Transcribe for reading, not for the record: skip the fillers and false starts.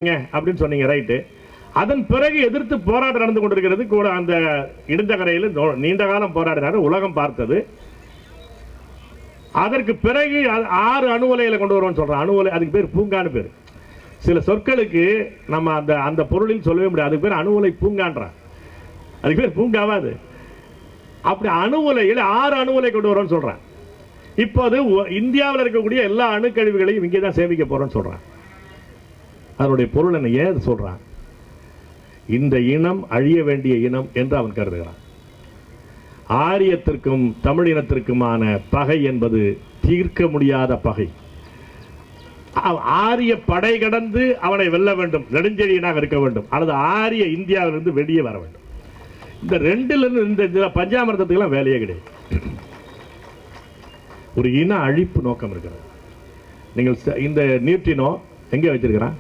அப்படின்னு சொன்னீங்க, ரைட்டு. அதன் பிறகு எதிர்த்து போராட்டம் நடந்து கொண்டிருக்கிறது கூட. அந்த இடிந்தகரையில் நீண்ட காலம் போராடினார், உலகம் பார்த்தது. அதற்கு பிறகு 6 அணு உலைகளை கொண்டு வருவோம்னு சொல்றோம். அணு உலை, அதுக்கு பேர் பூங்கான்னு பேர். சில சொற்களுக்கு நம்ம அந்த அந்த பொருளில் சொல்லவே முடியாது. அதுக்கு பேர் அணு உலை பூங்கான்றான், அதுக்கு பேர் பூங்காவாது. அப்படி அணு உலையில் 6 அணு உலை கொண்டு வருவோம்னு சொல்றேன். இப்போது இந்தியாவில் இருக்கக்கூடிய எல்லா அணுக்கழிவுகளையும் இங்கே தான் சேமிக்க போறோம்னு சொல்றான். அதனுடைய பொருள் என்ன, ஏன் சொல்றான்? இந்த இனம் அழிய வேண்டிய இனம் என்று அவன் கருதுகிறான். ஆரியத்திற்கும் தமிழ் இனத்திற்குமான பகை என்பது தீர்க்க முடியாத பகை. ஆரிய படை கடந்து அவனை வெல்ல வேண்டும், நெடுஞ்செழியனாக இருக்க வேண்டும், அல்லது ஆரிய இந்தியாவிலிருந்து வெளியே வர வேண்டும். இந்த ரெண்டிலிருந்து இந்த பஞ்சாமிரதத்துக்கெல்லாம் வேலையே கிடையாது. ஒரு இன அழிப்பு நோக்கம் இருக்கிறது. நீங்கள் இந்த நியூட்ரினோ எங்கே வச்சிருக்கிறான்?